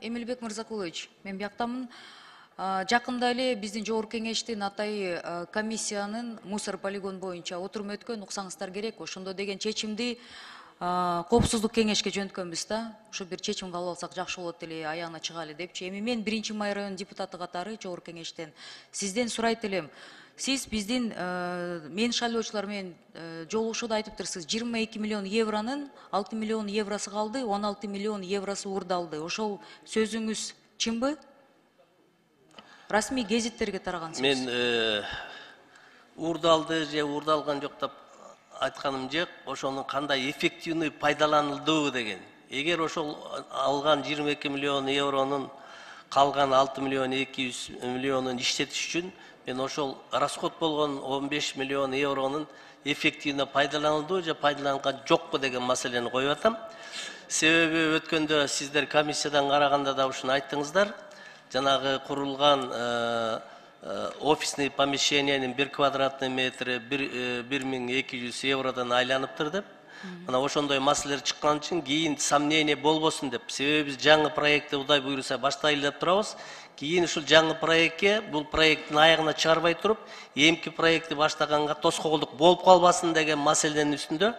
Эмилбек Мырзакулович, мен бияктамын. Жакында эле биздин жогорку кеңештин атайы комиссиянын мусор полигон боюнча отурум өткөн, уксаңыздар керек. Ошондо деген чечимди коопсуздук кеңешке жөнөткөнбүз да. Ошо бир чечим кабыл алсак жакшы болот эле, аягына чыгалы депчи. Эми мен 1-Май район депутаты катары жогорку кеңештен сизден сурайт элем. Сиз биздин мен шайлоочулар менен жолугушууда айтыптырсыз, 22 миллион евронун 6 миллион евросу калды, 16 миллион евросу уурдалды. Ошол сөзүңүз чынбы? Расмий гезиттерге тараган сөз. Мен уурдалды же уурдалган жок деп айтканым жок. Ошонун кандай эффективный пайдаланылдыбы деген. Эгер ошол алган 22 миллион евронун калган 6 миллион 200 миллионун иштетиш үчүн мен ошол расход болгон 15 миллион евронун эффективно пайдаланылды же пайдаланган жокпу деген маселени коюп атам. Себеби өткөндө сиздер комиссиядан караганда да ушуну айттыңыздар. Жанагы курулган офисный помещениянын 1 квадратный метри 1200 евродон айланыптыр деп. Мына ошондой маселелер чыккан үчүн кийин сомнение болбосун деп. Себеби биз жаңы проектти Кудай буйруса баштайлы деп турабыз. Кийин ушул жаңы проектке, бул проекттин аягына чыгарбай туруп, эмки проектти баштаганга тоскоолдук болуп калбасын деген маселенин үстүндө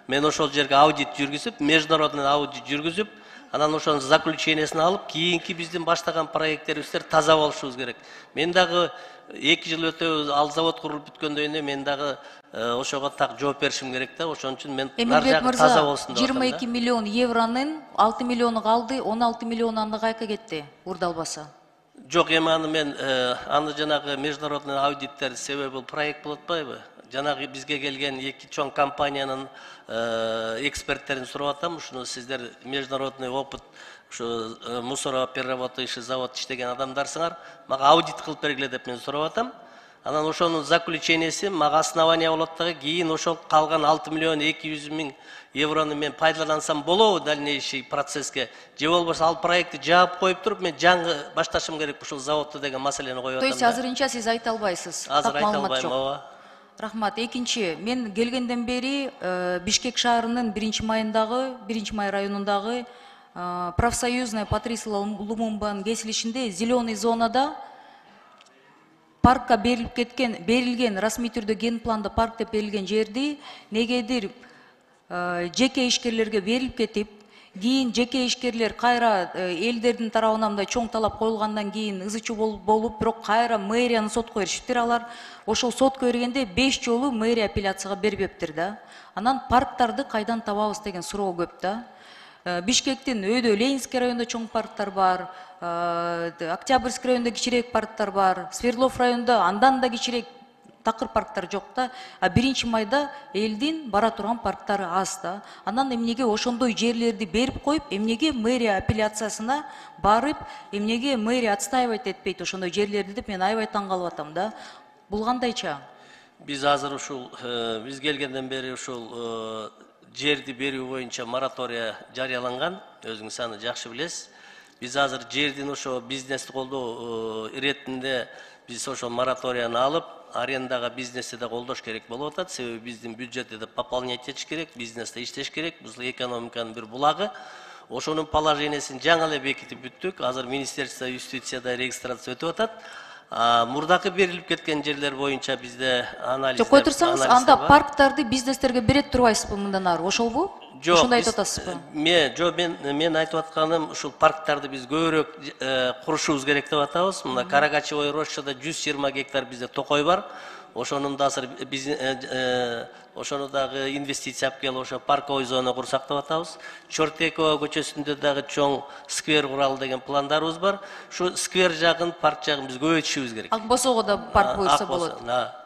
мен ошол жерге аудит жүргүзүп, международный аудит жүргүзүп, анан ошонун заключениесин алып, кийинки биздин баштаган проекттерибиздер таза болушубуз керек. Мен дагы 2 жыл өтөбүз, ал завод курулуп бүткөндөн кийин мен дагы ошого так жооп беришим керек да. Ошон үчүн мен нар жагы таза болсун деп атам. 22 миллион евронун 6 миллиону калды, 16 миллион анда кайка кетти, уурдалбаса? Жок, эми аны мен аны жанагы международный аудиттер себеби бул проект болуп атпайбы? Жанагы бизге келген 2 чоң компаниянын эксперттерин сурап атам. Ушуну сиздер международный опыт, ушу мусороперерабатывающий завод иштеген адамдарсыңар. Мага аудит кылып бергиле деп мен сурап атам. Анан ошонун заключениеси мага основание болот дагы, кийин ошол калган 6 миллион 200 миң еврону мен пайдалансам болобу дальнейший процесске? Же болбосо ал проектти жаап коюп туруп мен жаңы башташым керек ушул заводду деген маселени коюп атам. То есть азырынча сиз айта албайсыз? Азыр айта албайм, ооба. Рахмат. Экинчи, мен келгенден бери Бишкек шаарынын 1-Майындагы, 1-Май районундагы профсоюзная Патрисия Лумумбанын кесилишинде зеленый зонада паркка берилген расмий түрдө ген планда парк деп берилген жерди негедир жеке ишкерлерге берилип кетип, кийин жеке ишкерлер кайра элдердин тарабынан мындай чоң талап коюлгандан кийин ызы-чуу болуп, бирок кайра мэрияны сотко беришиптир. Алар ошол сотко бергенде 5 жолу мэрия апелляцияга бербептир да. Анан парктарды кайдан табабыз деген суроо көп да. Бишкектин өйдө Ленинский районунда чоң парктар бар, Октябрьский районунда кичирээк парктар бар, Свердлов районунда андан да кичирээк такыр парктар жок да. А 1-Майда элдин бара турган парктары аз да. Анан эмнеге ошондой жерлерди берип коюп, эмнеге мэрия апелляциясына барып, эмнеге мэрия отстаивать этпейт ошондой жерлерди деп мен аябай таң калып атам да. Бул кандайча? Биз азыр ушул биз келгенден бери ушул жерди берүү боюнча моратория жарыяланган, өзүңүз аны жакшы билесиз. Биз азыр жердин ошо бизнести колдоо иретинде биз ошол мораторияны алып, арендага бизнести да колдош керек болуп атат. Себеби биздин бюджетти да пополнять этиш керек, бизнесте иштеш керек. Бул экономиканын бир булагы. Ошонун положениясын жаңы эле бекитип бүттүк. Азыр Министерство юстицияда регистрация өтүп атат. Мурдакы берилип кеткен жерлер боюнча бизде анализ. Жок, кой турсаңыз, анда парктарды бизнестерге берет турбайсызбы мындан ары? Ошолбу? Жок, ошондой айтып атасызбы? Мен айтып атканым ушул парктарды биз көбүрөөк курушубуз керек деп атабыз. Мына Карагачевой рощада 120 гектар бизде токой бар. Ошонун да азыр биз ошону дагы инвестиция алып келип ошо парковый зона курсак деп атабыз. Чортекова көчөсүндө дагы чоң сквер куралы деген пландарыбыз бар. Ушу сквер жагын, парк жагын биз көбөйтүшүбүз керек. Акбосого да парк буйрса болот. Да.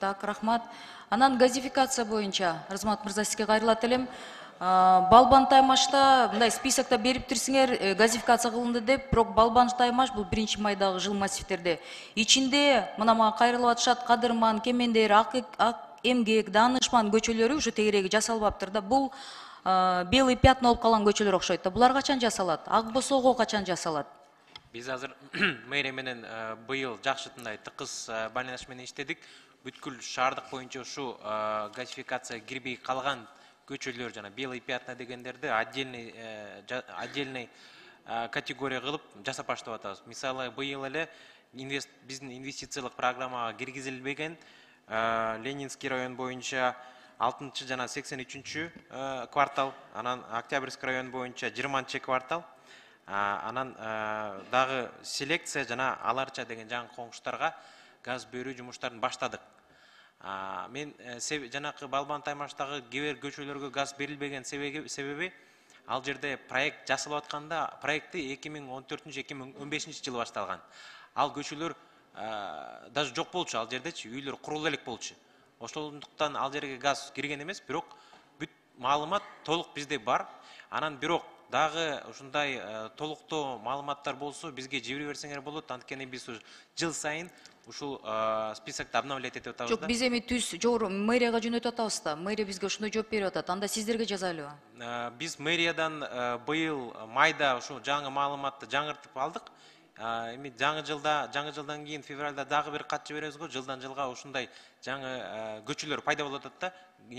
Так, рахмат. Анан газификация боюнча Размат мырза сизге кайрылат элем. Балбан Таймашта мындай списокто бериптирсиңер, газификация кылынды деп, бирок Балбан Таймаш бул 1-Майдагы жыл массивтерде. Ичинде мына мага кайрылып атышат Кадырман, Кемендер, Ак Эмгек, Данышман көчөлөрү ушу тегереги жасалбаптыр да. Бул белый пятна болуп калган көчөлөр окшойт да. Булар качан жасалат? Акбосого качан жасалат? Биз азыр мэрия менен быйыл жакшытындай тыкыз байланыш менен иштедик. Бүткүл шаардык боюнча ушу газификация кирбей калган көчөлөр жана белый пятна дегендерди отдельный категория кылып жасап баштап атабыз. Мисалы быйыл эле биздин инвестициялык программага киргизилбеген Ленинский район боюнча 6 жана 83 квартал, анан Октябрьский район боюнча 20 квартал, анан дагы селекция жана аларча деген жаңы коңуштарга газ берүү жумуштарын баштадык. Мен жанакы Балбан Таймаштагы кээ бир көчөлөргө газ берилбеген себеби ал жерде проект жасалып атканда проекти 2014-2015 жылы башталган. Ал көчөлөр даже жок болчу, ал жердечи үйлөр курулуп элек болчу. Ошондуктан ал жерге газ кирген эмес, бирок бүт маалымат толук бизде бар. Анан бирок дагы ушундай толуктоо маалыматтар болсо бизге жибере берсеңер болот. Анткени биз жыл сайын ушул списокты обновлять этип атабыз. Жок, биз эми түз жогору мэрияга жөнөтүп атабыз да. Мэрия бизге ошондой жооп берип атат. Анда сиздерге жазайлыбы? Биз мэриядан быйыл майда ушул жаңы маалыматты жаңыртып алдык. Эми жаңы жылдан кийин февралда дагы бир кат жиберебиз го. Жылдан жылга ушундай жаңы көчөлөр пайда болуп атат да.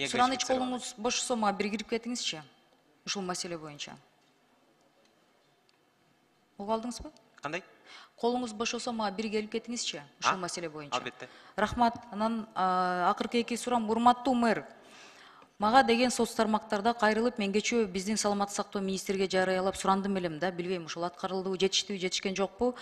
Сураныч, колуңуз бошосо мага бир кирип кетиңизчи. Ушул маселе боюнча. Угуп алдыңызбы? Кандай? Колуңуз бошосо мага бир келип кетиңизчи. Ушул маселе боюнча. Албетте. Рахмат. Анан акыркы эки сурам, урматтуу мэр. Мага деген соц тармактарда кайрылып, мен кечөө биздин саламаттык сактоо министрге жарыялап сурандым элем да, билбейм ушул аткарылдыбы, жетиштиби, жетишкен жокпу.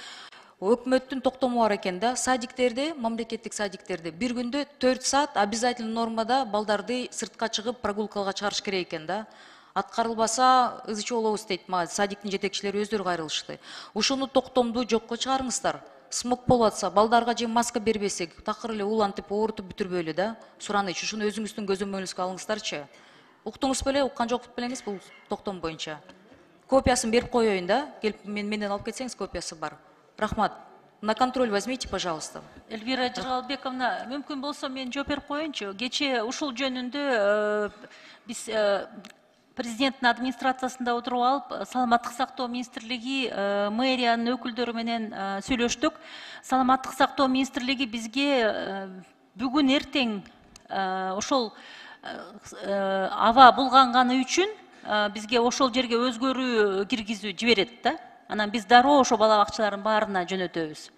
Өкмөттүн токтому бар экен да, садиктерде, мамлекеттик садиктерде бир күндө 4 саат обязательно нормада балдарды сыртка чыгып прогулкага чыгарыш керек экен да. Аткарылбаса ызычы болобуз дейт мага садиктин жетекчилери өздөрү кайрылышты. Ушуну токтомду жокко чыгарыңыздар. Смог болуп атса, балдарга же маска бербесек, такыр эле улантып, оорутуп бүтүрбөйлү да. Сураныч, ушуну өзүңүздүн көзөмөлүңүзгө алыңыздарчы. Уктуңуз беле, уккан жок белеңиз бул токтом боюнча. Копиясын берип коеюн да. Келип менден алып кетсеңиз копиясы бар. Рахмат. На контроль возьмите, пожалуйста. Эльвира Жыргалбековна, мүмкүн болсо мен жооп берип коеюнчу. Кечээ ушул жөнүндө биз президенттин администрациясында отуруп алып, саламаттык сактоо министрлиги мэриянын өкүлдөрү менен сүйлөштүк. Саламаттык сактоо министрлиги бизге бүгүн эртең ошол аба булганганы үчүн бизге ошол жерге өзгөрүү киргизүү жиберет да. Анан биз дароо ошо бала бакчалардын баарына жөнөтөбүз.